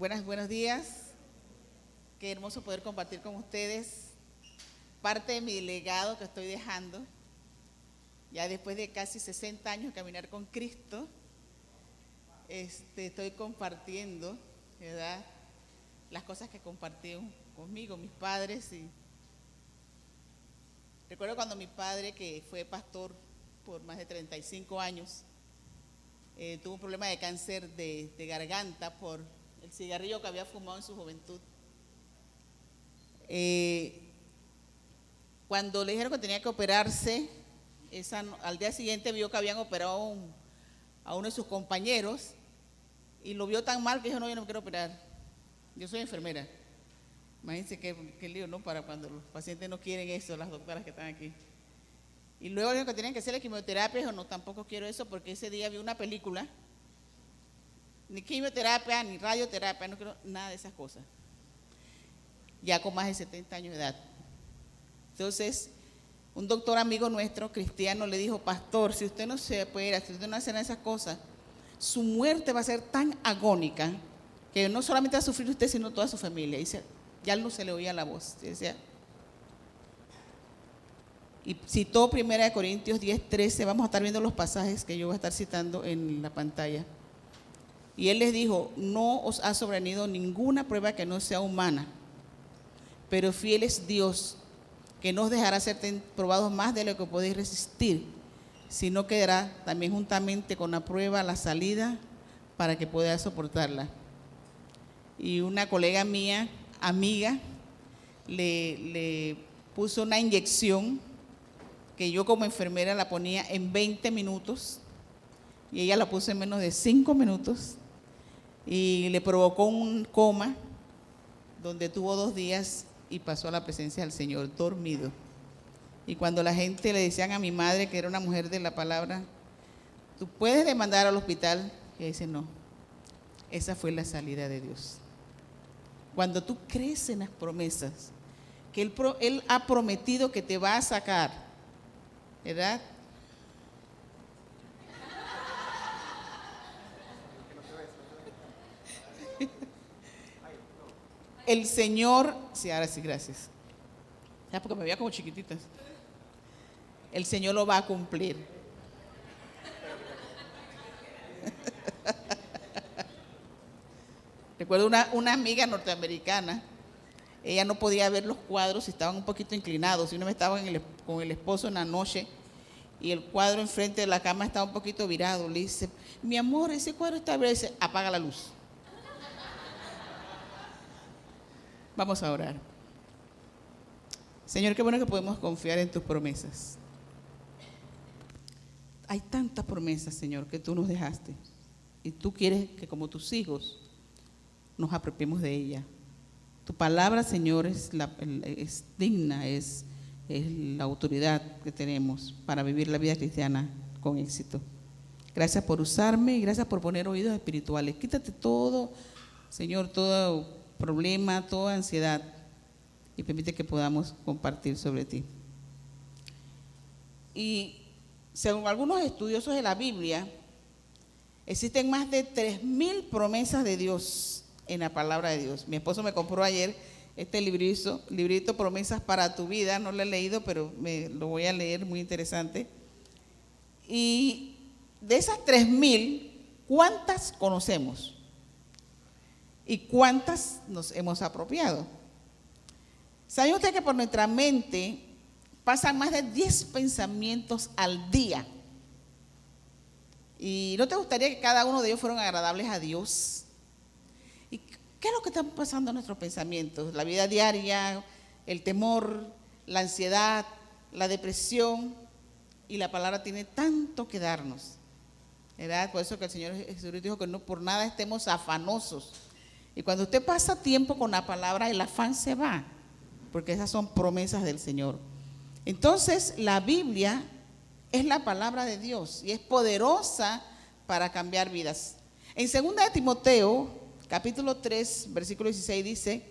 Buenos días. Qué hermoso poder compartir con ustedes parte de mi legado que estoy dejando. Ya después de casi 60 años de caminar con Cristo, estoy compartiendo, ¿verdad?, las cosas que compartieron conmigo, mis padres. Y recuerdo cuando mi padre, que fue pastor por más de 35 años, tuvo un problema de cáncer de garganta por el cigarrillo que había fumado en su juventud. Cuando le dijeron que tenía que operarse, al día siguiente vio que habían operado a uno de sus compañeros y lo vio tan mal que dijo: no, yo no me quiero operar, yo soy enfermera. Imagínense qué lío, ¿no? Para cuando los pacientes no quieren eso, las doctoras que están aquí. Y luego dijo que tenían que hacerle quimioterapia. Dijo: no, tampoco quiero eso, porque ese día vi una película, ni quimioterapia, ni radioterapia, no quiero nada de esas cosas. Ya con más de 70 años de edad. Entonces, un doctor amigo nuestro, cristiano, le dijo: pastor, si usted no se opera, si usted no hace esas cosas, su muerte va a ser tan agónica que no solamente va a sufrir usted, sino toda su familia. Y ya no se le oía la voz. Decía, y citó 1 Corintios 10:13. Vamos a estar viendo los pasajes que yo voy a estar citando en la pantalla. Y él les dijo: no os ha sobrevenido ninguna prueba que no sea humana, pero fiel es Dios, que no os dejará ser probados más de lo que podéis resistir, sino que dará también juntamente con la prueba la salida para que podáis soportarla. Y una colega mía, amiga, le puso una inyección que yo como enfermera la ponía en 20 minutos y ella la puso en menos de 5 minutos y le provocó un coma donde tuvo 2 días y pasó a la presencia del Señor dormido. Y cuando la gente le decían a mi madre, que era una mujer de la palabra: tú puedes demandar al hospital, y dice: no, esa fue la salida de Dios. Cuando tú crees en las promesas que Él ha prometido que te va a sacar, ¿verdad? El Señor, sí, ahora sí, gracias. Ya, porque me veía como chiquititas. El Señor lo va a cumplir. Recuerdo una amiga norteamericana. Ella no podía ver los cuadros si estaban un poquito inclinados. Si uno estaba con el esposo en la noche y el cuadro enfrente de la cama estaba un poquito virado, le dice: mi amor, ese cuadro está virado. Dice: apaga la luz. Vamos a orar. Señor, qué bueno que podemos confiar en tus promesas. Hay tantas promesas, Señor, que tú nos dejaste, y tú quieres que como tus hijos nos apropiemos de ella. Tu palabra, Señor, es digna, es la autoridad que tenemos para vivir la vida cristiana con éxito. Gracias por usarme y gracias por poner oídos espirituales. Quítate todo, Señor, todo problema, toda ansiedad, y permite que podamos compartir sobre ti. Y según algunos estudiosos de la Biblia, existen más de 3,000 promesas de Dios en la palabra de Dios. Mi esposo me compró ayer este librito Promesas para tu vida. No lo he leído, pero lo voy a leer, muy interesante. Y de esas 3,000, ¿cuántas conocemos? ¿Y cuántas nos hemos apropiado? ¿Saben ustedes que por nuestra mente pasan más de 10 pensamientos al día? ¿Y no te gustaría que cada uno de ellos fueran agradables a Dios? ¿Y qué es lo que están pasando en nuestros pensamientos? La vida diaria, el temor, la ansiedad, la depresión. Y la palabra tiene tanto que darnos, ¿verdad? Por eso que el Señor Jesús dijo que no por nada estemos afanosos. Y cuando usted pasa tiempo con la palabra, el afán se va, porque esas son promesas del Señor. Entonces, la Biblia es la palabra de Dios y es poderosa para cambiar vidas. En 2 de Timoteo, capítulo 3, versículo 16 dice: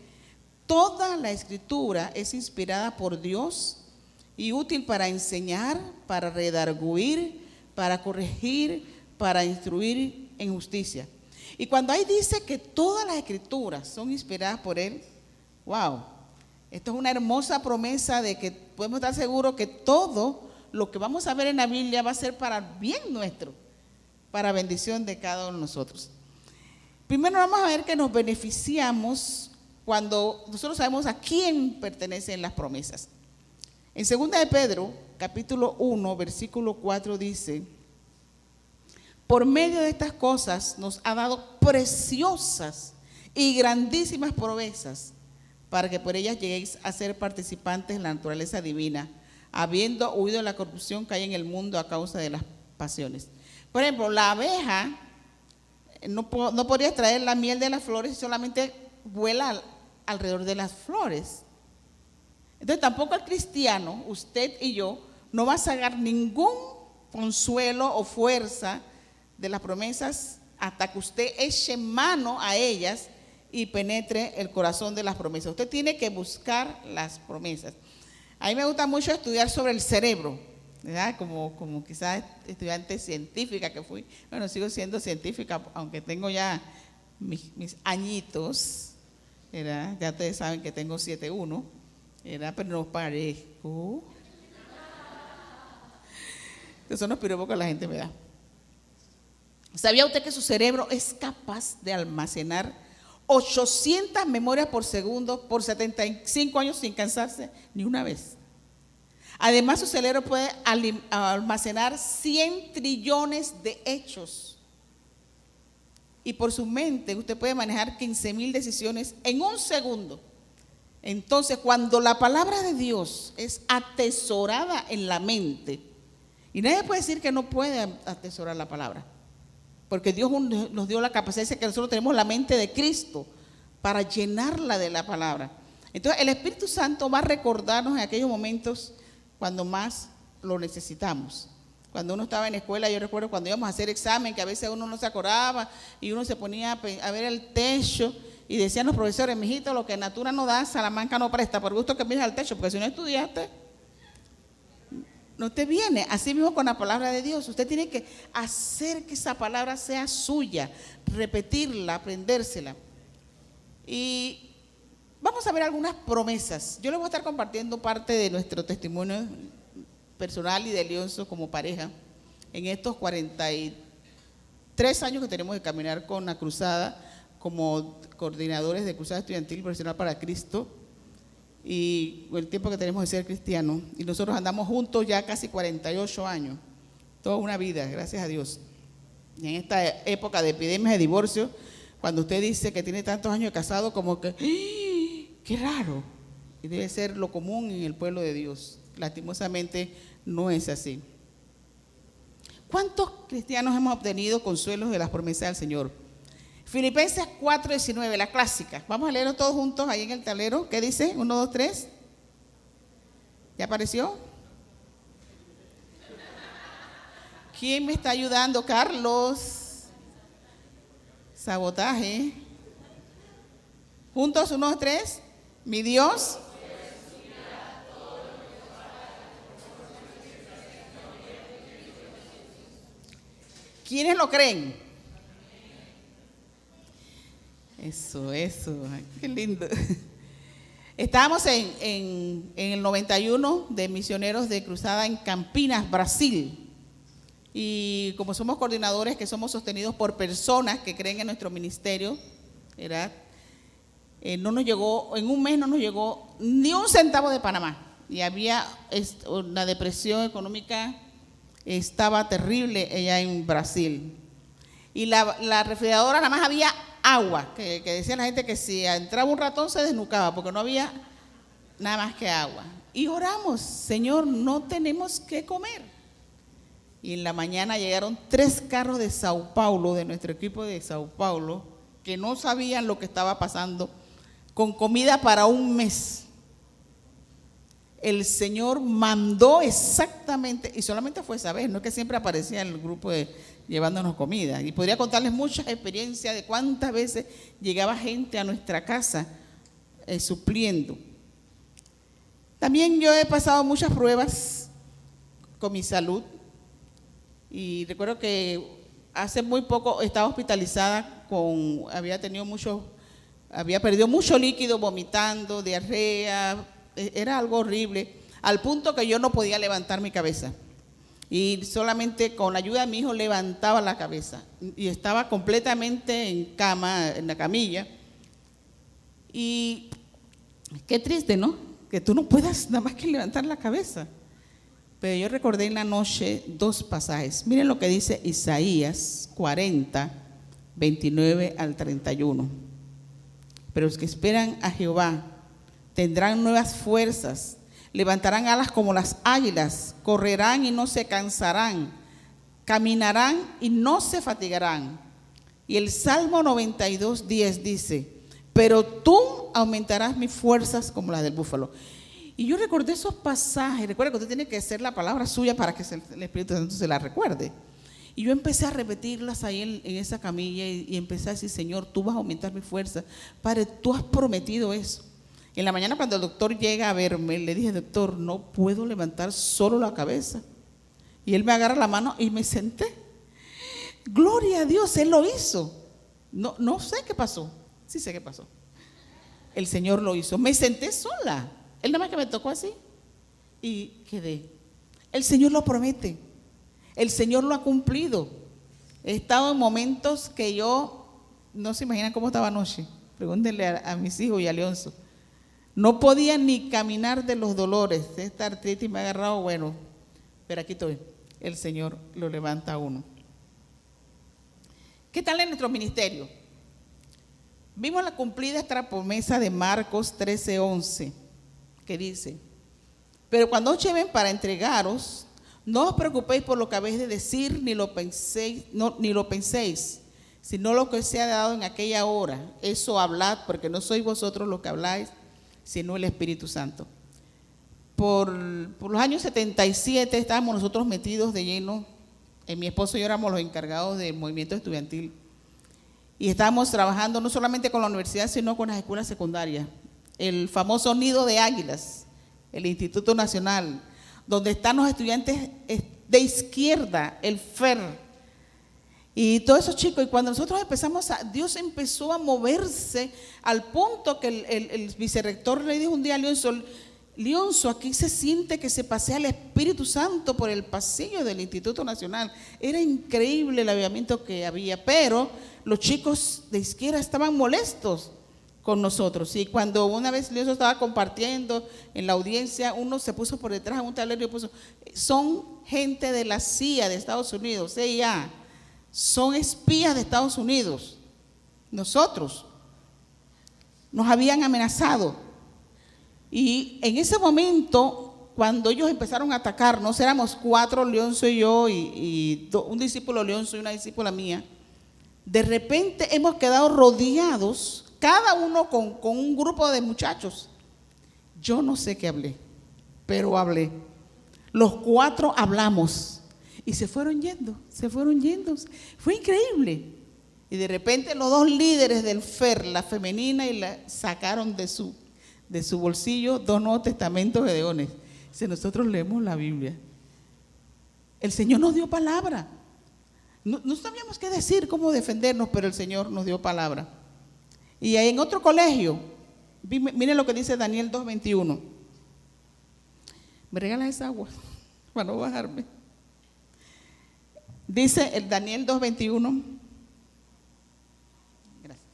toda la escritura es inspirada por Dios y útil para enseñar, para redarguir, para corregir, para instruir en justicia. Y cuando ahí dice que todas las escrituras son inspiradas por Él, wow, esto es una hermosa promesa de que podemos estar seguros que todo lo que vamos a ver en la Biblia va a ser para bien nuestro, para bendición de cada uno de nosotros. Primero vamos a ver que nos beneficiamos cuando nosotros sabemos a quién pertenecen las promesas. En 2 de Pedro, capítulo 1, versículo 4 dice: por medio de estas cosas nos ha dado preciosas y grandísimas promesas, para que por ellas lleguéis a ser participantes en la naturaleza divina, habiendo huido de la corrupción que hay en el mundo a causa de las pasiones. Por ejemplo, la abeja no podría extraer la miel de las flores si solamente vuela alrededor de las flores. Entonces tampoco el cristiano, usted y yo, no va a sacar ningún consuelo o fuerza de las promesas hasta que usted eche mano a ellas y penetre el corazón de las promesas. Usted tiene que buscar las promesas. A mí me gusta mucho estudiar sobre el cerebro, ¿verdad? Como quizás estudiante científica que fui. Bueno, sigo siendo científica, aunque tengo ya mis añitos, ¿verdad? Ya ustedes saben que tengo 7'1", ¿verdad? Pero no parezco. Esos son los piropos que la gente me da. ¿Sabía usted que su cerebro es capaz de almacenar 800 memorias por segundo por 75 años sin cansarse ni una vez? Además, su cerebro puede almacenar 100 trillones de hechos. Y por su mente usted puede manejar 15,000 decisiones en un segundo. Entonces, cuando la palabra de Dios es atesorada en la mente, y nadie puede decir que no puede atesorar la palabra, porque Dios nos dio la capacidad de que nosotros tenemos la mente de Cristo para llenarla de la palabra. Entonces el Espíritu Santo va a recordarnos en aquellos momentos cuando más lo necesitamos. Cuando uno estaba en la escuela, yo recuerdo cuando íbamos a hacer examen, que a veces uno no se acordaba y uno se ponía a ver el techo y decían los profesores: mijito, lo que natura no da, Salamanca no presta, por gusto que mires al techo, porque si no estudiaste, no te viene. Así mismo con la palabra de Dios, usted tiene que hacer que esa palabra sea suya, repetirla, aprendérsela. Y vamos a ver algunas promesas. Yo les voy a estar compartiendo parte de nuestro testimonio personal y de Leonzo como pareja en estos 43 años que tenemos de caminar con la cruzada como coordinadores de Cruzada Estudiantil Profesional para Cristo, y el tiempo que tenemos de ser cristianos, y nosotros andamos juntos ya casi 48 años, toda una vida, gracias a Dios. Y en esta época de epidemias de divorcio, cuando usted dice que tiene tantos años de casado, como que qué raro, y debe ser lo común en el pueblo de Dios. Lastimosamente no es así. ¿Cuántos cristianos hemos obtenido consuelos de las promesas del Señor? Filipenses 4:19, la clásica. Vamos a leerlo todos juntos ahí en el tablero. ¿Qué dice? 1, 2, 3. ¿Ya apareció? ¿Quién me está ayudando? Carlos. Sabotaje. Juntos, 1, 2, 3. Mi Dios. ¿Quiénes lo creen? Eso, ay, qué lindo. Estábamos en el 91 de misioneros de cruzada en Campinas, Brasil. Y como somos coordinadores que somos sostenidos por personas que creen en nuestro ministerio, ¿verdad? No nos llegó, en un mes no nos llegó ni un centavo de Panamá. Y había una depresión económica, estaba terrible allá en Brasil. Y la refrigeradora nada más había agua, que decía la gente que si entraba un ratón se desnucaba porque no había nada más que agua. Y oramos: Señor, no tenemos que comer. Y en la mañana llegaron 3 carros de Sao Paulo, de nuestro equipo de Sao Paulo, que no sabían lo que estaba pasando, con comida para un mes. El Señor mandó exactamente, y solamente fue esa vez, no es que siempre aparecía el grupo llevándonos comida. Y podría contarles muchas experiencias de cuántas veces llegaba gente a nuestra casa supliendo. También yo he pasado muchas pruebas con mi salud, y recuerdo que hace muy poco estaba hospitalizada había perdido mucho líquido, vomitando, diarrea, era algo horrible, al punto que yo no podía levantar mi cabeza. Y solamente con la ayuda de mi hijo levantaba la cabeza. Y estaba completamente en cama, en la camilla. Y qué triste, ¿no? Que tú no puedas nada más que levantar la cabeza. Pero yo recordé en la noche 2 pasajes. Miren lo que dice Isaías 40, 29 al 31. Pero los que esperan a Jehová tendrán nuevas fuerzas, levantarán alas como las águilas, correrán y no se cansarán, caminarán y no se fatigarán. Y el Salmo 92, 10 dice: pero tú aumentarás mis fuerzas como las del búfalo. Y yo recordé esos pasajes. Recuerda que usted tiene que hacer la palabra suya para que el Espíritu Santo se la recuerde. Y yo empecé a repetirlas ahí en esa camilla y empecé a decir: Señor, tú vas a aumentar mi fuerza. Padre, tú has prometido eso. En la mañana, cuando el doctor llega a verme, le dije: doctor, no puedo levantar solo la cabeza. Y él me agarra la mano y me senté. Gloria a Dios, él lo hizo. No sé qué pasó. Sí sé qué pasó. El Señor lo hizo. Me senté sola. Él nada más que me tocó así y quedé. El Señor lo promete. El Señor lo ha cumplido. He estado en momentos que yo no se imaginan cómo estaba anoche. Pregúntenle a mis hijos y a Leonzo. No podía ni caminar de los dolores. Esta artritis me ha agarrado, bueno, pero aquí estoy. El Señor lo levanta a uno. ¿Qué tal en nuestro ministerio? Vimos la cumplida esta promesa de Marcos 13:11, que dice: pero cuando os lleven para entregaros, no os preocupéis por lo que habéis de decir, ni lo penséis, sino lo que os sea dado en aquella hora. Eso hablad, porque no sois vosotros los que habláis, sino el Espíritu Santo. Por los años 77 estábamos nosotros metidos de lleno. Mi esposo y yo éramos los encargados del movimiento estudiantil. Y estábamos trabajando no solamente con la universidad, sino con las escuelas secundarias. El famoso Nido de Águilas, el Instituto Nacional, donde están los estudiantes de izquierda, el FER, y todos esos chicos. Y cuando nosotros Dios empezó a moverse al punto que el vicerrector le dijo un día a Leonzo, aquí se siente que se pasea el Espíritu Santo por el pasillo del Instituto Nacional. Era increíble el avivamiento que había, pero los chicos de izquierda estaban molestos con nosotros. Y cuando una vez Leonzo estaba compartiendo en la audiencia, uno se puso por detrás en un tablero y puso: son gente de la CIA de Estados Unidos, CIA, son espías de Estados Unidos. Nosotros nos habían amenazado. Y en ese momento, cuando ellos empezaron a atacarnos, éramos 4, Leonzo y yo, y un discípulo Leonzo y una discípula mía. De repente hemos quedado rodeados, cada uno con un grupo de muchachos. Yo no sé qué hablé, pero hablé. Los 4 hablamos y se fueron yendo. Fue increíble. Y de repente los 2 líderes del FER, la femenina y la, sacaron de su bolsillo 2 Nuevos Testamentos gedeones. Si nosotros leemos la Biblia, el Señor nos dio palabra. No sabíamos qué decir, cómo defendernos, pero el Señor nos dio palabra. Y ahí en otro colegio, miren lo que dice Daniel 2:21. ¿Me regalas esa agua para no bajarme? Dice el Daniel 2:21. Gracias.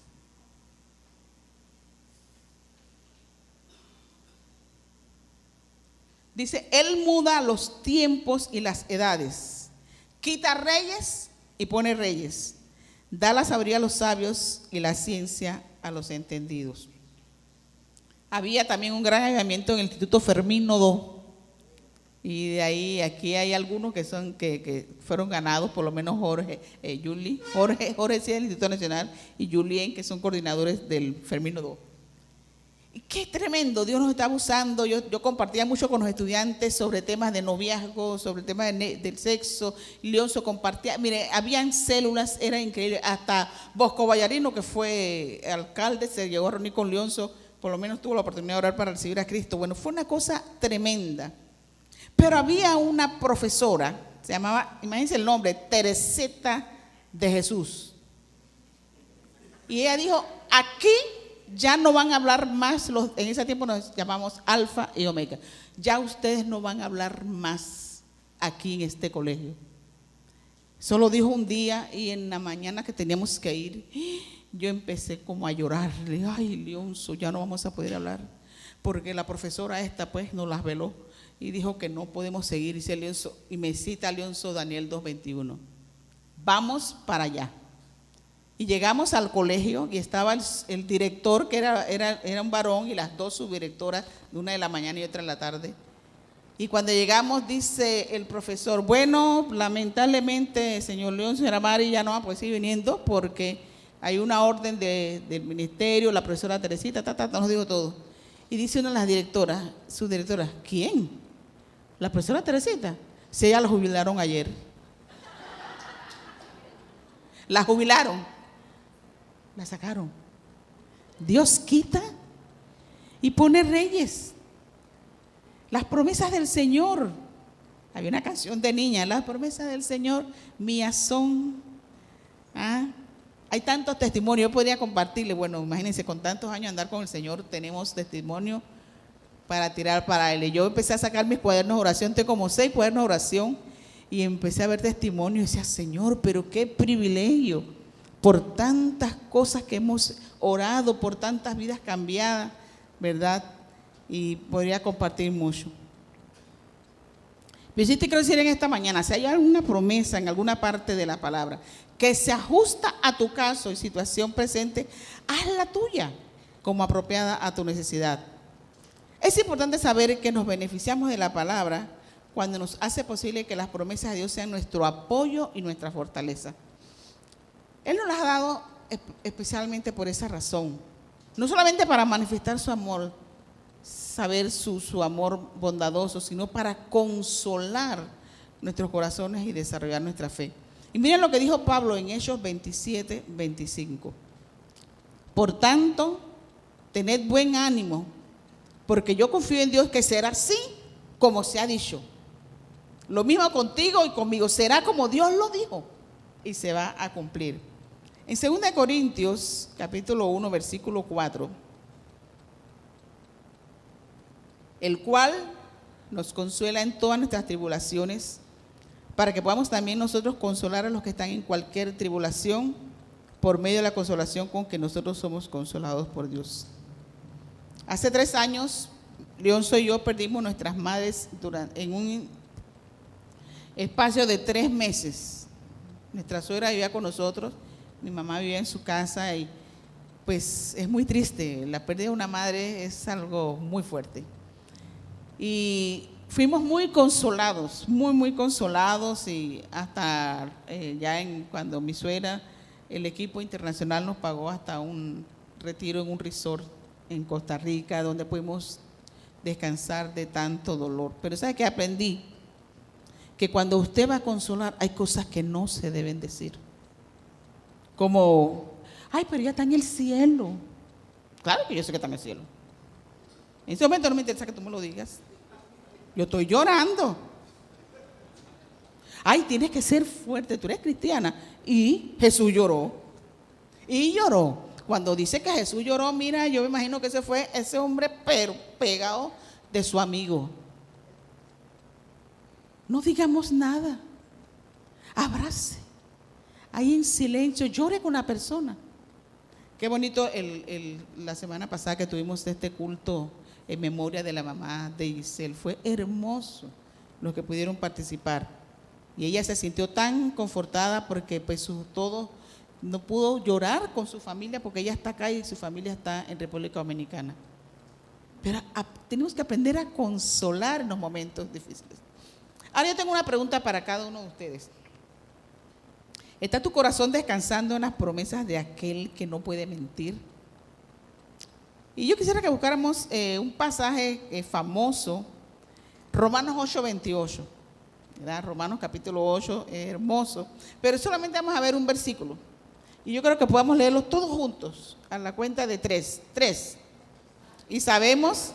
Dice: Él muda los tiempos y las edades, quita reyes y pone reyes, da la sabiduría a los sabios y la ciencia a los entendidos. Había también un gran avivamiento en el Instituto Fermín Nodo, y de ahí, aquí hay algunos que fueron ganados, por lo menos Jorge sí es del Instituto Nacional, y Julien, que son coordinadores del Fermín Nodo. Qué tremendo, Dios nos está usando. Yo compartía mucho con los estudiantes sobre temas de noviazgo, sobre temas del sexo. Leonzo compartía, mire, habían células, era increíble. Hasta Bosco Vallarino, que fue alcalde, se llegó a reunir con Leonzo, por lo menos tuvo la oportunidad de orar para recibir a Cristo. Bueno, fue una cosa tremenda. Pero había una profesora, se llamaba, imagínense el nombre, Tereseta de Jesús. Y ella dijo, aquí ya no van a hablar más, en ese tiempo nos llamamos Alfa y Omega. Ya ustedes no van a hablar más aquí en este colegio. Solo dijo un día y en la mañana que teníamos que ir, yo empecé como a llorar. Le dije, ay, Leonzo, ya no vamos a poder hablar. Porque la profesora esta pues nos las veló y dijo que no podemos seguir. Y me cita Leonzo Daniel 2:21. Vamos para allá. Y llegamos al colegio y estaba el director, que era un varón, y las dos subdirectoras, una de la mañana y otra de la tarde. Y cuando llegamos dice el profesor, bueno, lamentablemente, señor León, señora Mari, ya no va a poder seguir viniendo porque hay una orden del ministerio, la profesora Teresita, nos dijo todo. Y dice una de las directoras, subdirectoras, ¿quién? La profesora Teresita. Si ella la jubilaron ayer. La jubilaron. La sacaron. Dios quita y pone reyes. Las promesas del Señor. Había una canción de niña, las promesas del Señor mías son. Hay tantos testimonios, yo podría compartirle. Bueno, imagínense, con tantos años andar con el Señor, tenemos testimonio para tirar para Él. Y yo empecé a sacar mis cuadernos de oración, tengo como 6 cuadernos de oración, y empecé a ver testimonios y decía, Señor, pero qué privilegio, por tantas cosas que hemos orado, por tantas vidas cambiadas, ¿verdad? Y podría compartir mucho. Pero sí te quiero decir en esta mañana, si hay alguna promesa en alguna parte de la palabra que se ajusta a tu caso y situación presente, hazla tuya como apropiada a tu necesidad. Es importante saber que nos beneficiamos de la palabra cuando nos hace posible que las promesas de Dios sean nuestro apoyo y nuestra fortaleza. Él nos las ha dado especialmente por esa razón, no solamente para manifestar su amor, saber su amor bondadoso, sino para consolar nuestros corazones y desarrollar nuestra fe. Y miren lo que dijo Pablo en Hechos 27:25. Por tanto, tened buen ánimo, porque yo confío en Dios que será así como se ha dicho. Lo mismo contigo y conmigo, será como Dios lo dijo y se va a cumplir. En 2 Corintios, capítulo 1, versículo 4, el cual nos consuela en todas nuestras tribulaciones, para que podamos también nosotros consolar a los que están en cualquier tribulación, por medio de la consolación con que nosotros somos consolados por Dios. Hace 3 años, Leonzo y yo perdimos nuestras madres en un espacio de 3 meses. Nuestra suegra vivía con nosotros, mi mamá vivía en su casa y pues es muy triste. La pérdida de una madre es algo muy fuerte. Y fuimos muy consolados, muy consolados, y hasta cuando mi suegra, el equipo internacional nos pagó hasta un retiro en un resort en Costa Rica, donde pudimos descansar de tanto dolor. Pero ¿sabe qué aprendí? Que cuando usted va a consolar, hay cosas que no se deben decir. Como, ay, pero ella está en el cielo. Claro que yo sé que está en el cielo. En ese momento no me interesa que tú me lo digas. Yo estoy llorando. Ay, tienes que ser fuerte, tú eres cristiana. Y Jesús lloró. Y lloró. Cuando dice que Jesús lloró, mira, yo me imagino que ese fue ese hombre pero pegado de su amigo. No digamos nada. Abrace. Ahí en silencio, llore con la persona. Qué bonito la semana pasada que tuvimos este culto en memoria de la mamá de Giselle. Fue hermoso los que pudieron participar. Y ella se sintió tan confortada porque pues todo no pudo llorar con su familia porque ella está acá y su familia está en República Dominicana. Pero tenemos que aprender a consolar en los momentos difíciles. Ahora yo tengo una pregunta para cada uno de ustedes. ¿Está tu corazón descansando en las promesas de aquel que no puede mentir? Y yo quisiera que buscáramos un pasaje famoso, Romanos 8:28, ¿verdad? Romanos capítulo 8, hermoso, pero solamente vamos a ver un versículo. Y yo creo que podamos leerlos todos juntos, a la cuenta de 3. 3. Y sabemos...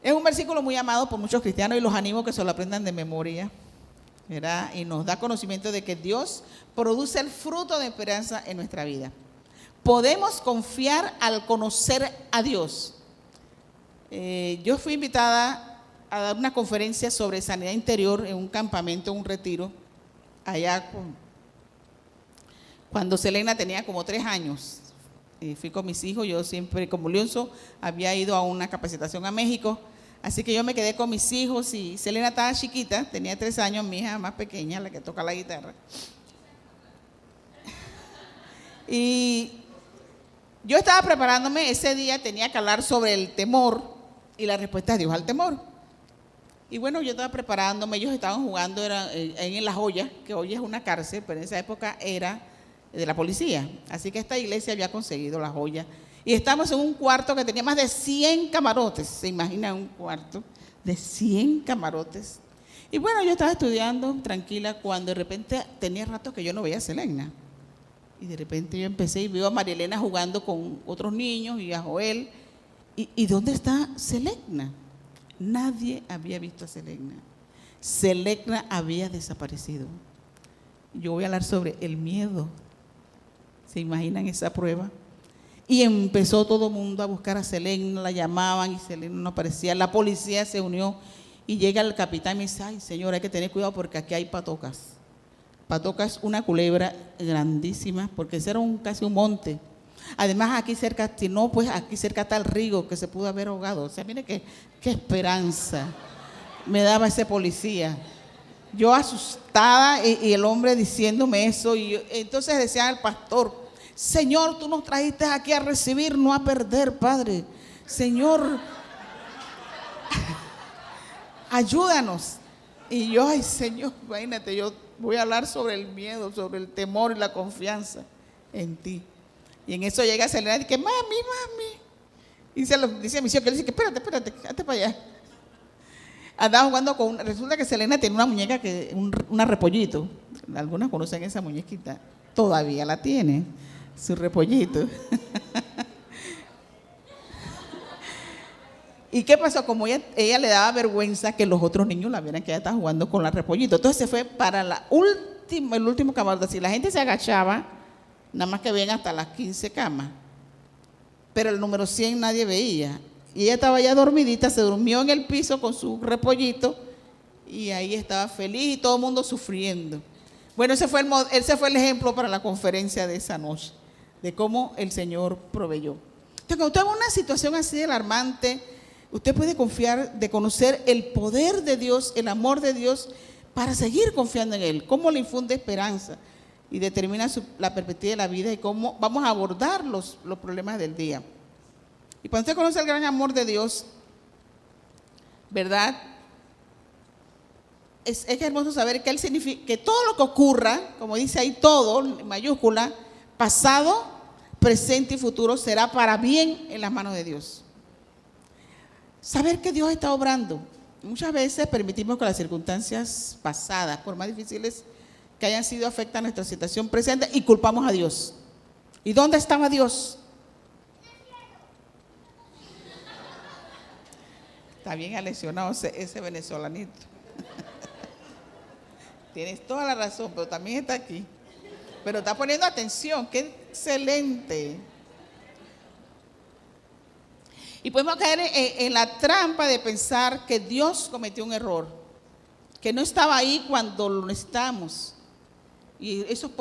Es un versículo muy amado por muchos cristianos y los animo que se lo aprendan de memoria, ¿verdad? Y nos da conocimiento de que Dios produce el fruto de esperanza en nuestra vida. Podemos confiar al conocer a Dios. Yo fui invitada a dar una conferencia sobre sanidad interior en un campamento, un retiro, allá cuando Selena tenía como 3 años. Fui con mis hijos, yo siempre como Leonzo había ido a una capacitación a México, así que yo me quedé con mis hijos y Selena estaba chiquita, tenía 3 años, mi hija más pequeña, la que toca la guitarra. Y yo estaba preparándome, ese día tenía que hablar sobre el temor y la respuesta de Dios al temor. Y bueno, yo estaba preparándome, ellos estaban jugando en La Joya, que hoy es una cárcel, pero en esa época era de la policía. Así que esta iglesia había conseguido La Joya. Y estamos en un cuarto que tenía más de 100 camarotes. ¿Se imagina un cuarto de 100 camarotes? Y bueno, yo estaba estudiando tranquila cuando de repente tenía rato que yo no veía a Selena. Y de repente yo empecé y veo a María Elena jugando con otros niños y a Joel. ¿Y dónde está Selena? Nadie había visto a Selena. Selena había desaparecido. Yo voy a hablar sobre el miedo. ¿Se imaginan esa prueba? Y empezó todo el mundo a buscar a Selena, la llamaban y Selena no aparecía. La policía se unió y llega el capitán y me dice: ay, señor, hay que tener cuidado porque aquí hay patocas. Patoca es una culebra grandísima, porque ese era casi un monte. Además, aquí cerca, si no, pues aquí cerca está el río que se pudo haber ahogado. O sea, mire qué esperanza me daba ese policía. Yo asustada y el hombre diciéndome eso. Y entonces decía al pastor: Señor, tú nos trajiste aquí a recibir, no a perder, Padre. Señor, ayúdanos. Y yo, ay, Señor, imagínate, yo voy a hablar sobre el miedo, sobre el temor y la confianza en ti. Y en eso llega Selena y dice: mami. Y se lo dice a mi hijo, que le dice: espérate, hazte para allá. Andaba jugando resulta que Selena tiene una muñeca, una repollito. Algunos conocen esa muñequita. Todavía la tiene, su repollito. ¿Y qué pasó? Como ella le daba vergüenza que los otros niños la vieran que ella estaba jugando con la repollito. Entonces se fue para el último camarote. Si la gente se agachaba, nada más que veían hasta las 15 camas. Pero el número 100 nadie veía. Y ella estaba ya dormidita, se durmió en el piso con su repollito y ahí estaba feliz y todo el mundo sufriendo. Bueno, ese fue el ejemplo para la conferencia de esa noche, de cómo el Señor proveyó. Entonces, cuando usted ve una situación así de alarmante, usted puede confiar de conocer el poder de Dios, el amor de Dios, para seguir confiando en Él. Cómo le infunde esperanza y determina la perspectiva de la vida y cómo vamos a abordar los problemas del día. Y cuando usted conoce el gran amor de Dios, ¿verdad? Es hermoso saber que Él significa que todo lo que ocurra, como dice ahí todo, en mayúscula, pasado, presente y futuro, será para bien en las manos de Dios. Saber que Dios está obrando. Muchas veces permitimos que las circunstancias pasadas, por más difíciles que hayan sido, afecten a nuestra situación presente y culpamos a Dios. ¿Y dónde estaba Dios? Está bien aleccionado ese venezolanito. Tienes toda la razón, pero también está aquí. Pero está poniendo atención, qué excelente. Y podemos caer en la trampa de pensar que Dios cometió un error, que no estaba ahí cuando lo necesitamos. Y esos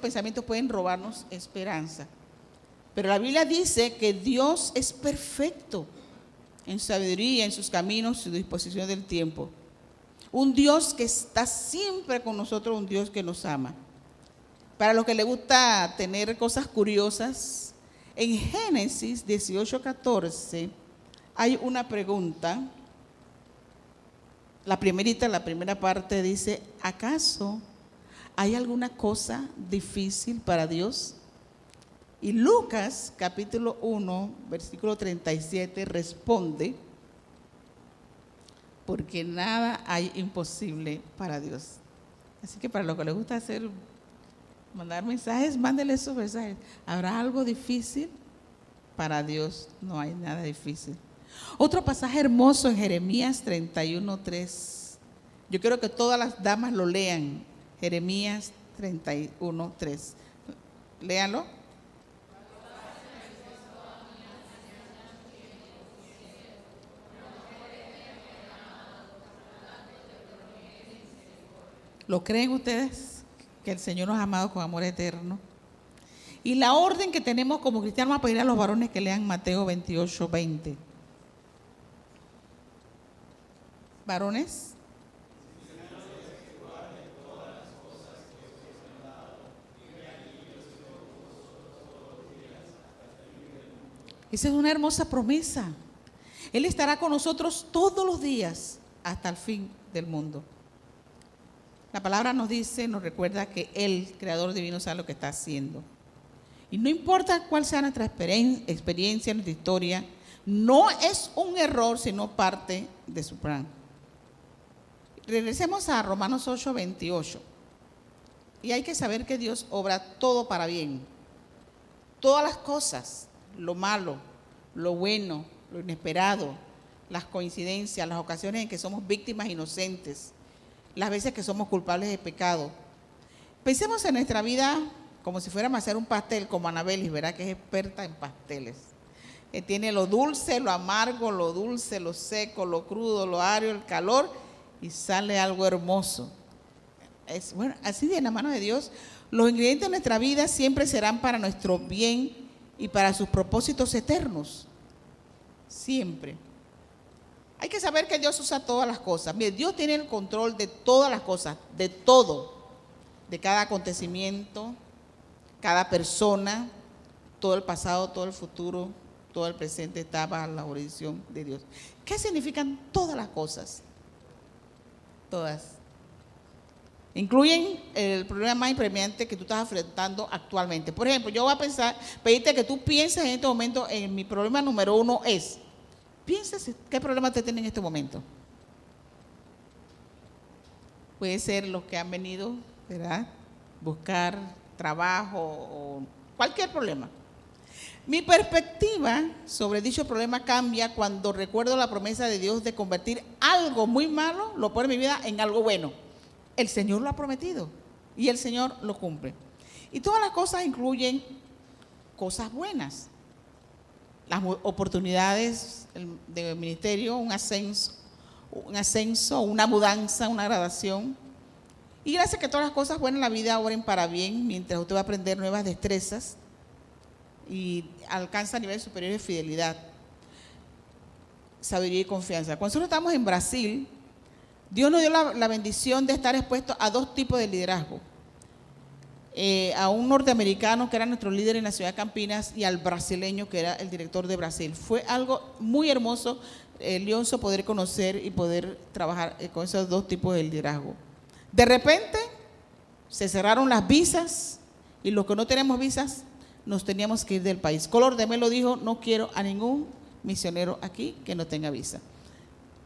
pensamientos pueden robarnos esperanza. Pero la Biblia dice que Dios es perfecto en su sabiduría, en sus caminos, en su disposición del tiempo. Un Dios que está siempre con nosotros, un Dios que nos ama. Para los que les gusta tener cosas curiosas, en Génesis 18:14 hay una pregunta. La primera parte dice: ¿acaso hay alguna cosa difícil para Dios? Y Lucas capítulo 1, versículo 37 responde: porque nada hay imposible para Dios. Así que para los que les gusta mandar mensajes, mándenle esos mensajes. ¿Habrá algo difícil? Para Dios no hay nada difícil. Otro pasaje hermoso en Jeremías 31:3. Yo quiero que todas las damas lo lean. Jeremías 31:3. Léanlo. ¿Lo creen ustedes? Que el Señor nos ha amado con amor eterno. Y la orden que tenemos como cristianos, vamos a pedir a los varones que lean Mateo 28:20. Varones. Esa es una hermosa promesa. Él estará con nosotros todos los días hasta el fin del mundo. La palabra nos dice, nos recuerda que Él, Creador divino, sabe lo que está haciendo. Y no importa cuál sea nuestra experiencia, nuestra historia, no es un error, sino parte de su plan. Regresemos a Romanos 8:28. Y hay que saber que Dios obra todo para bien. Todas las cosas, lo malo, lo bueno, lo inesperado, las coincidencias, las ocasiones en que somos víctimas inocentes, las veces que somos culpables de pecado. Pensemos en nuestra vida como si fuéramos a hacer un pastel, como Anabelis, ¿verdad? Que es experta en pasteles. Tiene lo dulce, lo amargo, lo dulce, lo seco, lo crudo, lo agrio, el calor, y sale algo hermoso. Bueno, así de en la mano de Dios, los ingredientes de nuestra vida siempre serán para nuestro bien y para sus propósitos eternos. Siempre. Hay que saber que Dios usa todas las cosas. Mire, Dios tiene el control de todas las cosas, de todo, de cada acontecimiento, cada persona, todo el pasado, todo el futuro, todo el presente está bajo la jurisdicción de Dios. ¿Qué significan todas las cosas? Todas. Incluyen el problema más apremiante que tú estás enfrentando actualmente. Por ejemplo, yo voy a pedirte que tú pienses en este momento en mi problema número 1 es, pienses qué problema te tiene en este momento. Puede ser los que han venido, ¿verdad? Buscar trabajo o cualquier problema. Mi perspectiva sobre dicho problema cambia cuando recuerdo la promesa de Dios de convertir algo muy malo, lo pone en mi vida, en algo bueno. El Señor lo ha prometido y el Señor lo cumple. Y todas las cosas incluyen cosas buenas. Las oportunidades de ministerio, un ascenso, una mudanza, una graduación. Y gracias a que todas las cosas buenas en la vida obren para bien, mientras usted va a aprender nuevas destrezas y alcanza niveles superiores de fidelidad, sabiduría y confianza. Cuando nosotros estamos en Brasil, Dios nos dio la bendición de estar expuestos a dos tipos de liderazgo. A un norteamericano que era nuestro líder en la ciudad de Campinas y al brasileño que era el director de Brasil. Fue algo muy hermoso, Leonzo, poder conocer y poder trabajar con esos dos tipos de liderazgo. De repente se cerraron las visas y los que no tenemos visas nos teníamos que ir del país. Color de Melo dijo, no quiero a ningún misionero aquí que no tenga visa.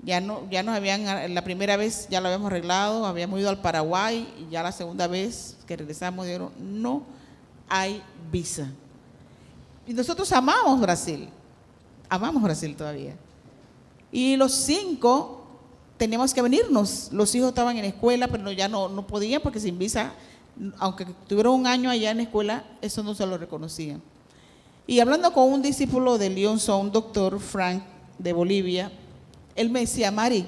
Ya nos habían, la primera vez ya lo habíamos arreglado, habíamos ido al Paraguay y ya la segunda vez que regresamos dijeron, no hay visa. Y nosotros amamos Brasil todavía. Y los 5 teníamos que venirnos, los hijos estaban en escuela, pero ya no podían porque sin visa, aunque tuvieron un año allá en la escuela, eso no se lo reconocían. Y hablando con un discípulo de Leonzo, un doctor, Frank, de Bolivia, él me decía, Mari,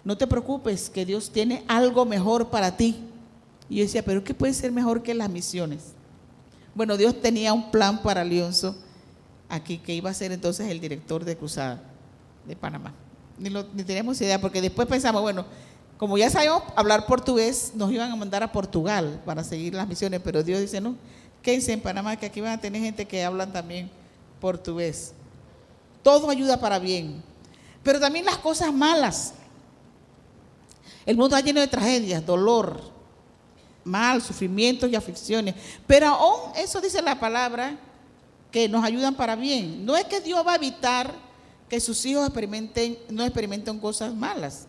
no te preocupes, que Dios tiene algo mejor para ti. Y yo decía, pero ¿qué puede ser mejor que las misiones? Bueno, Dios tenía un plan para Leonzo aquí, que iba a ser entonces el director de Cruzada de Panamá. Ni teníamos idea, porque después pensamos, bueno, como ya sabíamos hablar portugués, nos iban a mandar a Portugal para seguir las misiones, pero Dios dice, no, quédense en Panamá, que aquí van a tener gente que hablan también portugués. Todo ayuda para bien, pero también las cosas malas. El mundo está lleno de tragedias, dolor, mal, sufrimientos y aflicciones, pero aún eso dice la palabra, que nos ayudan para bien. No es que Dios va a evitar que sus hijos no experimenten cosas malas,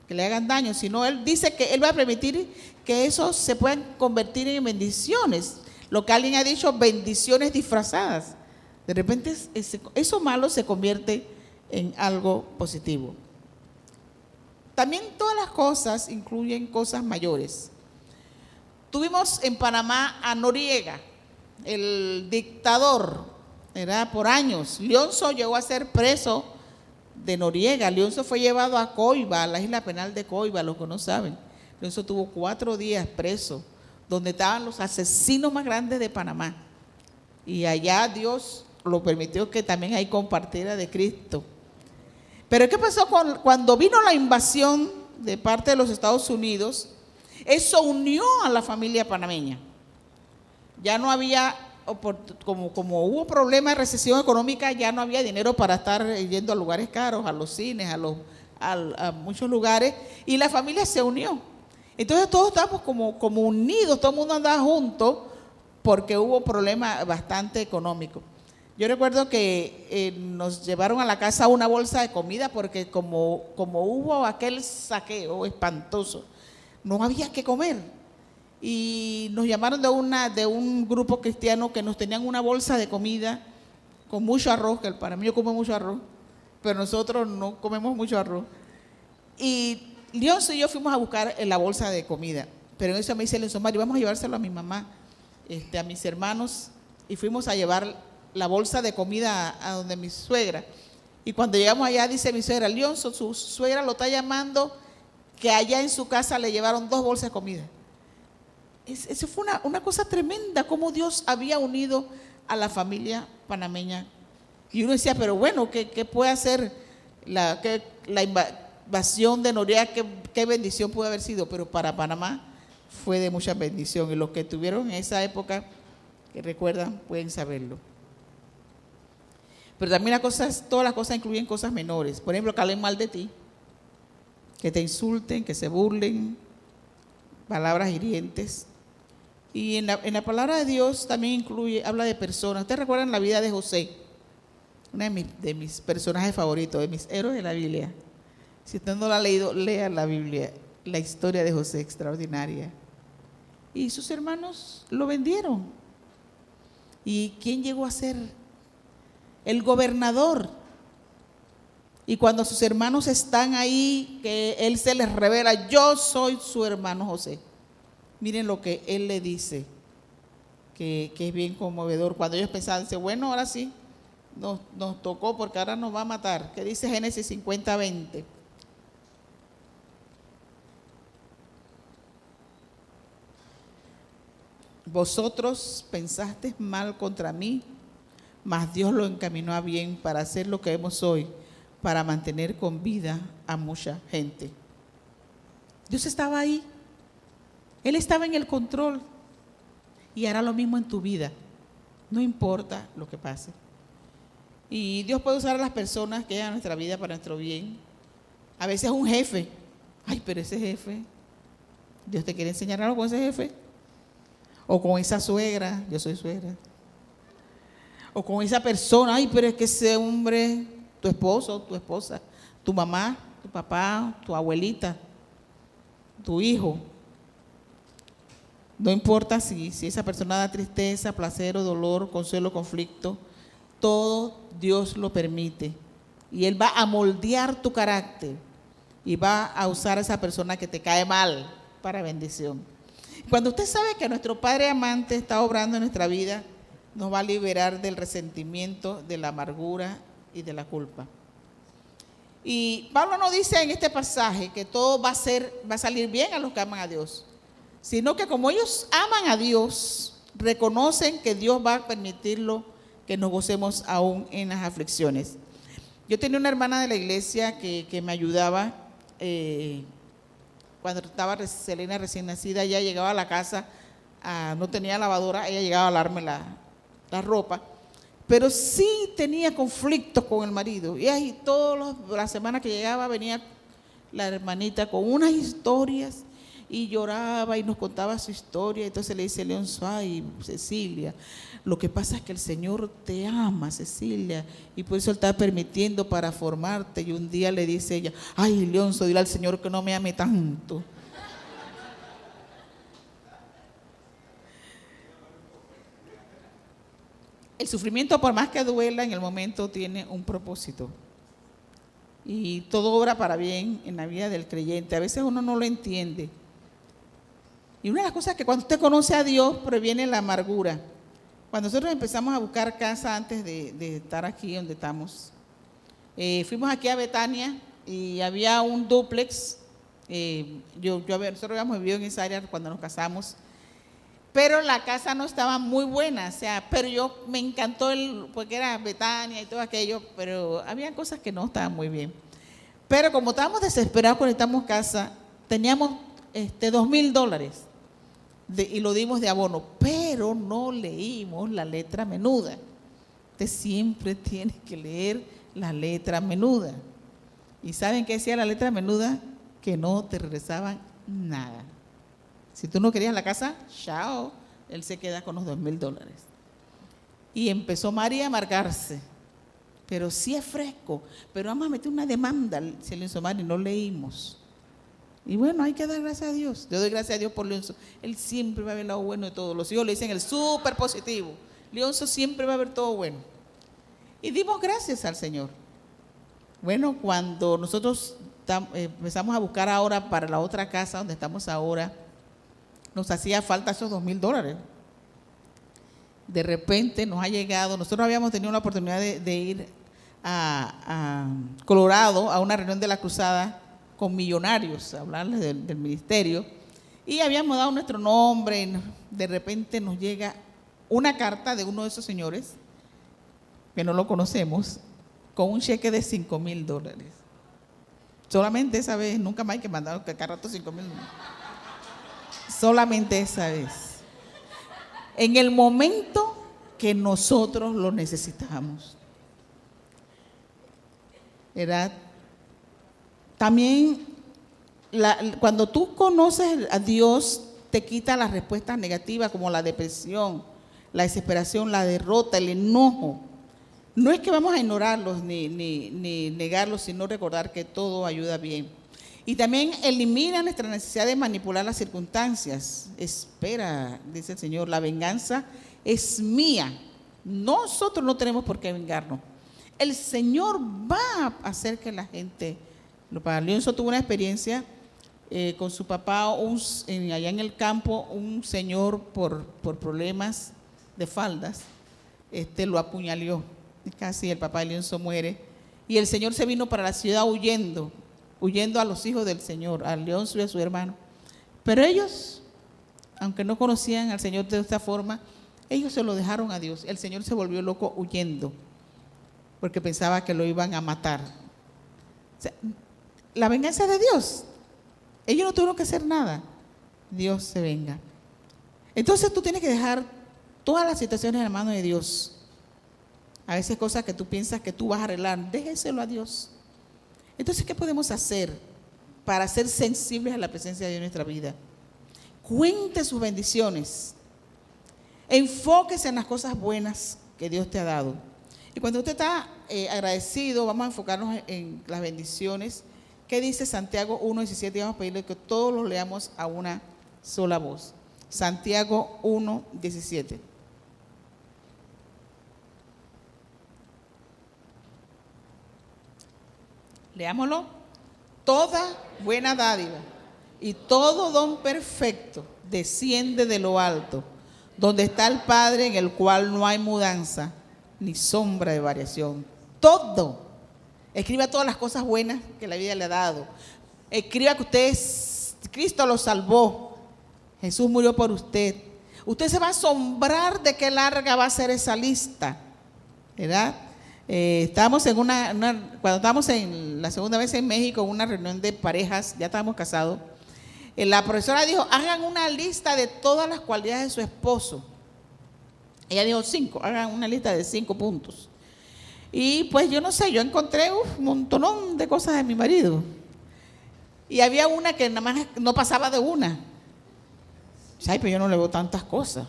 que le hagan daño, sino Él dice que Él va a permitir que eso se puedan convertir en bendiciones. Lo que alguien ha dicho, bendiciones disfrazadas. De repente eso malo se convierte en algo positivo. También todas las cosas incluyen cosas mayores. Tuvimos en Panamá a Noriega, el dictador, era por años. Leonzo llegó a ser preso de Noriega. Leonzo fue llevado a Coiba, a la isla penal de Coiba, los que no saben. Leonzo tuvo 4 días preso, donde estaban los asesinos más grandes de Panamá. Y allá Dios lo permitió que también ahí compartiera de Cristo. Pero ¿qué pasó cuando vino la invasión de parte de los Estados Unidos? Eso unió a la familia panameña. Ya no había, como hubo problema de recesión económica, ya no había dinero para estar yendo a lugares caros, a los cines, a muchos lugares, y la familia se unió. Entonces todos estábamos como unidos, todo el mundo andaba junto, porque hubo problemas bastante económicos. Yo recuerdo que nos llevaron a la casa una bolsa de comida, porque como hubo aquel saqueo espantoso, no había que comer. Y nos llamaron de un grupo cristiano que nos tenían una bolsa de comida con mucho arroz, que el panameño come mucho arroz, pero nosotros no comemos mucho arroz. Y Leonzo y yo fuimos a buscar la bolsa de comida, pero en eso me dice Leonzo: Mario, vamos a llevárselo a mi mamá, a mis hermanos, y fuimos a llevar la bolsa de comida a donde mi suegra. Y cuando llegamos allá, dice mi suegra: Leonzo, su suegra lo está llamando, que allá en su casa le llevaron 2 bolsas de comida. Eso fue una cosa tremenda, cómo Dios había unido a la familia panameña. Y uno decía, pero bueno, ¿qué puede hacer la invasión de Noriega? ¿Qué bendición puede haber sido? Pero para Panamá fue de mucha bendición, y los que tuvieron en esa época, que recuerdan, pueden saberlo. Pero también todas las cosas incluyen cosas menores. Por ejemplo, que hablen mal de ti, que te insulten, que se burlen, palabras hirientes. Y en la palabra de Dios también habla de personas. ¿Ustedes recuerdan la vida de José? Uno de mis personajes favoritos, de mis héroes de la Biblia. Si usted no la ha leído, lea la Biblia, la historia de José, extraordinaria. Y sus hermanos lo vendieron. ¿Y quién llegó a ser? El gobernador. Y cuando sus hermanos están ahí, que él se les revela: yo soy su hermano José. Miren lo que él le dice, que es bien conmovedor. Cuando ellos pensaban, dice, bueno, ahora sí, nos tocó, porque ahora nos va a matar. ¿Qué dice Génesis 50:20? Vosotros pensasteis mal contra mí, mas Dios lo encaminó a bien para hacer lo que vemos hoy, para mantener con vida a mucha gente. Dios estaba ahí. Él estaba en el control, y hará lo mismo en tu vida, no importa lo que pase. Y Dios puede usar a las personas que llegan a nuestra vida para nuestro bien. A veces un jefe, ay, pero ese jefe, Dios te quiere enseñar algo con ese jefe. O con esa suegra, yo soy suegra. O con esa persona, ay, pero es que ese hombre, tu esposo, tu esposa, tu mamá, tu papá, tu abuelita, tu hijo. No importa si esa persona da tristeza, placer o dolor, consuelo, conflicto, todo Dios lo permite. Y Él va a moldear tu carácter y va a usar a esa persona que te cae mal para bendición. Cuando usted sabe que nuestro Padre amante está obrando en nuestra vida, nos va a liberar del resentimiento, de la amargura y de la culpa. Y Pablo nos dice en este pasaje que todo va a salir bien a los que aman a Dios, sino que como ellos aman a Dios, reconocen que Dios va a permitirlo, que nos gocemos aún en las aflicciones. Yo tenía una hermana de la iglesia que me ayudaba cuando estaba Selena recién nacida. Ella llegaba a la casa, no tenía lavadora, ella llegaba a lavarme la ropa, pero sí tenía conflictos con el marido. Y ahí todas las semanas que llegaba venía la hermanita con unas historias y lloraba y nos contaba su historia. Entonces le dice Leonzo: ay, Cecilia, lo que pasa es que el Señor te ama, Cecilia, y por eso Él está permitiendo para formarte. Y un día le dice ella: ay, Leonzo, dile al Señor que no me ame tanto. El sufrimiento, por más que duela, en el momento tiene un propósito. Y todo obra para bien en la vida del creyente. A veces uno no lo entiende. Y una de las cosas que cuando usted conoce a Dios previene la amargura. Cuando nosotros empezamos a buscar casa antes de estar aquí donde estamos, fuimos aquí a Betania y había un dúplex. Nosotros habíamos vivido en esa área cuando nos casamos, pero la casa no estaba muy buena, pero me encantó porque era Betania y todo aquello, pero había cosas que no estaban muy bien. Pero como estábamos desesperados cuando necesitamos casa, teníamos $2,000 y lo dimos de abono, pero no leímos la letra menuda. Usted siempre tiene que leer la letra menuda. ¿Y saben qué decía la letra menuda? Que no te regresaban nada. Si tú no querías la casa, chao, él se queda con los $2,000. Y empezó María a amargarse. Pero sí es fresco, pero vamos a meter una demanda, se le hizo mal y no leímos. Y bueno, hay que dar gracias a Dios. Yo doy gracias a Dios por Leonzo. Él siempre va a ver lo bueno de todo. Los hijos le dicen el súper positivo. Leonzo siempre va a ver todo bueno. Y dimos gracias al Señor. Bueno, cuando nosotros empezamos a buscar ahora para la otra casa donde estamos ahora, nos hacía falta esos $2,000. De repente nos ha llegado, nosotros habíamos tenido la oportunidad de ir a Colorado a una reunión de la cruzada con millonarios, a hablarles del ministerio, y habíamos dado nuestro nombre, y de repente nos llega una carta de uno de esos señores, que no lo conocemos, con un cheque de $5,000. Solamente esa vez, nunca más hay que mandar cada rato 5,000. Solamente esa vez. En el momento que nosotros lo necesitamos. ¿Verdad? También, cuando tú conoces a Dios, te quita las respuestas negativas como la depresión, la desesperación, la derrota, el enojo. No es que vamos a ignorarlos ni negarlos, sino recordar que todo ayuda bien. Y también elimina nuestra necesidad de manipular las circunstancias. Espera, dice el Señor, la venganza es mía. Nosotros no tenemos por qué vengarnos. El Señor va a hacer que la gente lo pague. Leonzo tuvo una experiencia con su papá allá en el campo, un señor por problemas de faldas, lo apuñaló. Casi el papá de Leonzo muere. Y el Señor se vino para la ciudad huyendo a los hijos del Señor, a Leonzo y a su hermano. Pero ellos, aunque no conocían al Señor de esta forma, ellos se lo dejaron a Dios. El Señor se volvió loco huyendo, porque pensaba que lo iban a matar. O sea, la venganza es de Dios. Ellos no tuvieron que hacer nada. Dios se venga. Entonces tú tienes que dejar todas las situaciones en la mano de Dios. A veces cosas que tú piensas que tú vas a arreglar, déjeselo a Dios. Entonces, ¿qué podemos hacer para ser sensibles a la presencia de Dios en nuestra vida? Cuente sus bendiciones. Enfóquese en las cosas buenas que Dios te ha dado. Y cuando usted está agradecido, vamos a enfocarnos en las bendiciones. ¿Qué dice Santiago 1:17? Y vamos a pedirle que todos los leamos a una sola voz. Santiago 1:17. Leámoslo. Toda buena dádiva y todo don perfecto desciende de lo alto, donde está el Padre, en el cual no hay mudanza ni sombra de variación. Todo. Escriba todas las cosas buenas que la vida le ha dado. Escriba que Cristo lo salvó. Jesús murió por usted. Usted se va a asombrar de qué larga va a ser esa lista, ¿verdad? Estábamos cuando estábamos en la segunda vez en México, en una reunión de parejas, ya estábamos casados. La profesora dijo, hagan una lista de todas las cualidades de su esposo. Ella dijo 5, hagan una lista de 5 puntos. Y pues yo no sé, yo encontré un montonón de cosas de mi marido. Y había una que nada más no pasaba de una. Ay, pero yo no le veo tantas cosas,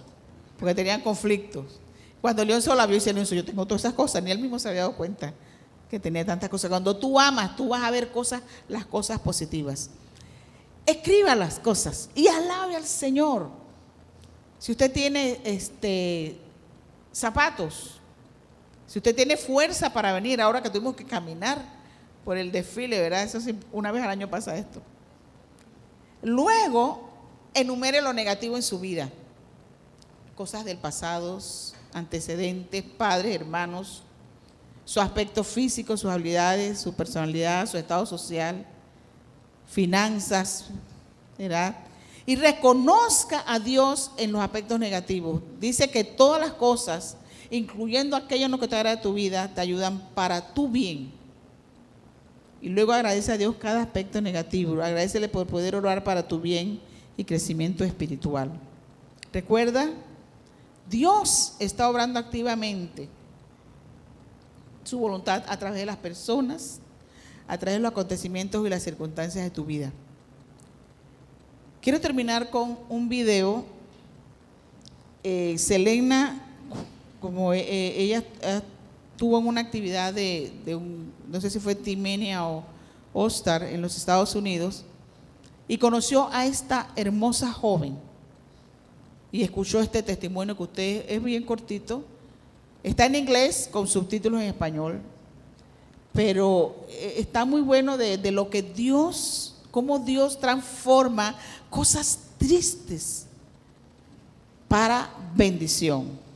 porque tenían conflictos. Cuando Leonzo la vio, dice Leonzo, yo tengo todas esas cosas, ni él mismo se había dado cuenta que tenía tantas cosas. Cuando tú amas, tú vas a ver las cosas positivas. Escriba las cosas y alabe al Señor. Si usted tiene zapatos, Si usted tiene fuerza para venir, ahora que tuvimos que caminar por el desfile, ¿verdad? Eso sí, una vez al año pasa esto. Luego, enumere lo negativo en su vida. Cosas del pasado, antecedentes, padres, hermanos, su aspecto físico, sus habilidades, su personalidad, su estado social, finanzas, ¿verdad? Y reconozca a Dios en los aspectos negativos. Dice que todas las cosas, incluyendo aquello en lo que te agrada de tu vida, te ayudan para tu bien. Y luego agradece a Dios cada aspecto negativo. Agradecele por poder orar para tu bien y crecimiento espiritual. Recuerda, Dios está obrando activamente su voluntad a través de las personas, a través de los acontecimientos y las circunstancias de tu vida. Quiero terminar con un video. Selena, como ella estuvo en una actividad de no sé si fue Timenia o All-Star en los Estados Unidos, y conoció a esta hermosa joven y escuchó este testimonio que usted es bien cortito, está en inglés con subtítulos en español, pero está muy bueno de lo que Dios, cómo Dios transforma cosas tristes para bendición.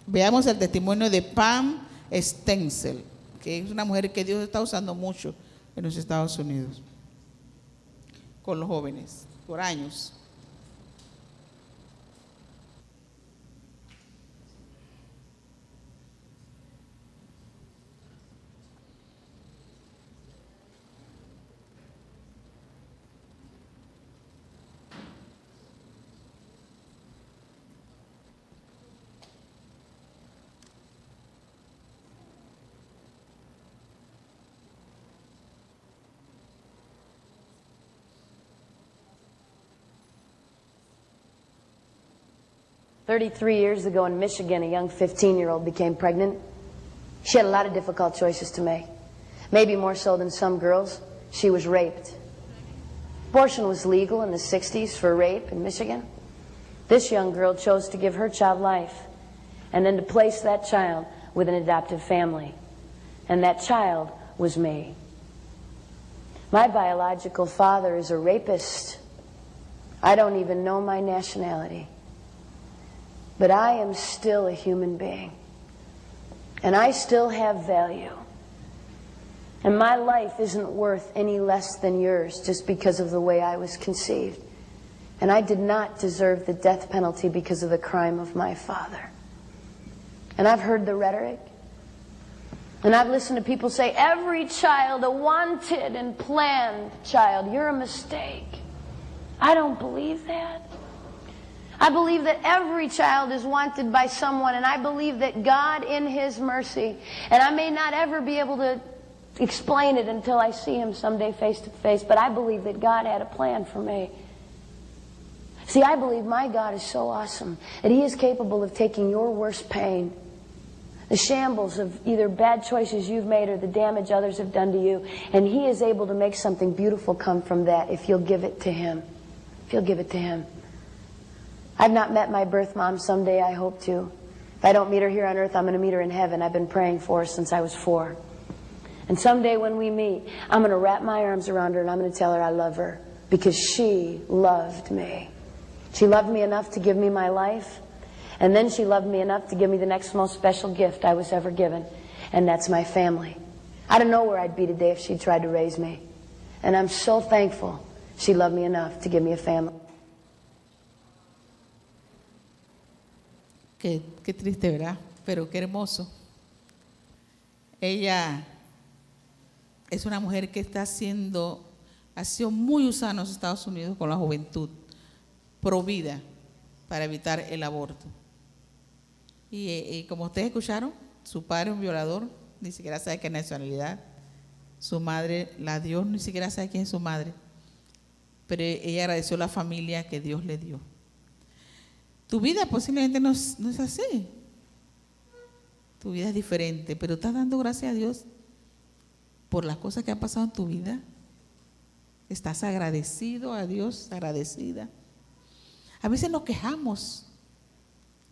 Veamos el testimonio de Pam Stenzel, que es una mujer que Dios está usando mucho en los Estados Unidos con los jóvenes por años. "33 years ago in Michigan, a young 15-year-old became pregnant. She had a lot of difficult choices to make. Maybe more so than some girls, she was raped. Abortion was legal in the 60s for rape in Michigan. This young girl chose to give her child life and then to place that child with an adoptive family. And that child was me. My biological father is a rapist. I don't even know my nationality. But I am still a human being. And I still have value. And my life isn't worth any less than yours just because of the way I was conceived. And I did not deserve the death penalty because of the crime of my father." And I've heard the rhetoric. And I've listened to people say, every child, a wanted and planned child, you're a mistake. I don't believe that. I believe that every child is wanted by someone, and I believe that God in His mercy, and I may not ever be able to explain it until I see Him someday face to face, but I believe that God had a plan for me. See, I believe my God is so awesome that He is capable of taking your worst pain, the shambles of either bad choices you've made or the damage others have done to you, and He is able to make something beautiful come from that if you'll give it to Him. If you'll give it to Him. I've not met my birth mom. Someday I hope to. If I don't meet her here on earth, I'm going to meet her in heaven. I've been praying for her since I was 4. And someday when we meet, I'm going to wrap my arms around her and I'm going to tell her I love her because she loved me. She loved me enough to give me my life, and then she loved me enough to give me the next most special gift I was ever given, and that's my family. I don't know where I'd be today if she'd tried to raise me. And I'm so thankful she loved me enough to give me a family. Qué triste, ¿verdad? Pero qué hermoso. Ella es una mujer que ha sido muy usada en los Estados Unidos con la juventud, pro vida, para evitar el aborto. Y como ustedes escucharon, su padre es un violador, ni siquiera sabe qué nacionalidad. Su madre, la dio, ni siquiera sabe quién es su madre. Pero ella agradeció la familia que Dios le dio. Tu vida posiblemente no es así. Tu vida es diferente, pero estás dando gracias a Dios por las cosas que han pasado en tu vida. Estás agradecido a Dios, agradecida. A veces nos quejamos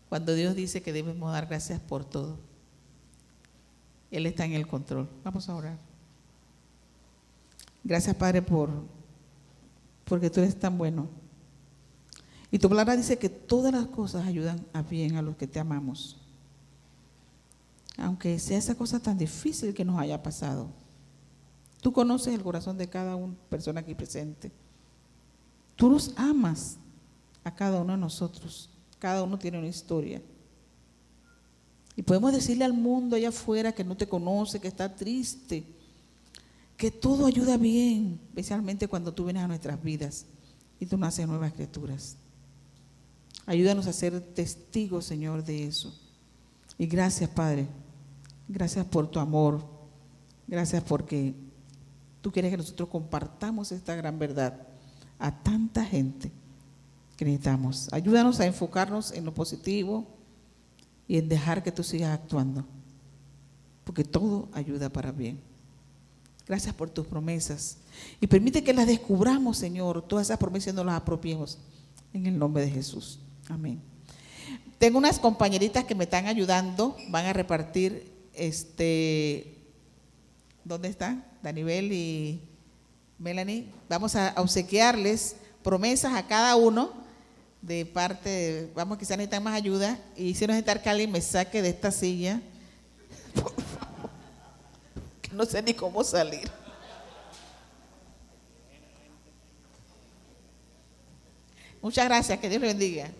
cuando Dios dice que debemos dar gracias por todo. Él está en el control. Vamos a orar. Gracias, Padre, porque tú eres tan bueno. Y tu palabra dice que todas las cosas ayudan a bien a los que te amamos. Aunque sea esa cosa tan difícil que nos haya pasado. Tú conoces el corazón de cada persona aquí presente. Tú nos amas a cada uno de nosotros. Cada uno tiene una historia. Y podemos decirle al mundo allá afuera que no te conoce, que está triste, que todo ayuda bien, especialmente cuando tú vienes a nuestras vidas y tú naces nuevas criaturas. Ayúdanos a ser testigos, Señor, de eso. Y gracias, Padre. Gracias por tu amor. Gracias porque tú quieres que nosotros compartamos esta gran verdad a tanta gente que necesitamos. Ayúdanos a enfocarnos en lo positivo y en dejar que tú sigas actuando, porque todo ayuda para bien. Gracias por tus promesas y permite que las descubramos, Señor, todas esas promesas nos las apropiemos en el nombre de Jesús. Amén. Tengo unas compañeritas que me están ayudando, van a repartir, ¿dónde están? Danibel y Melanie. Vamos a obsequiarles promesas a cada uno de parte, vamos, quizás necesitan más ayuda, y si necesitar que alguien me saque de esta silla, por favor, que no sé ni cómo salir. Muchas gracias, que Dios le bendiga.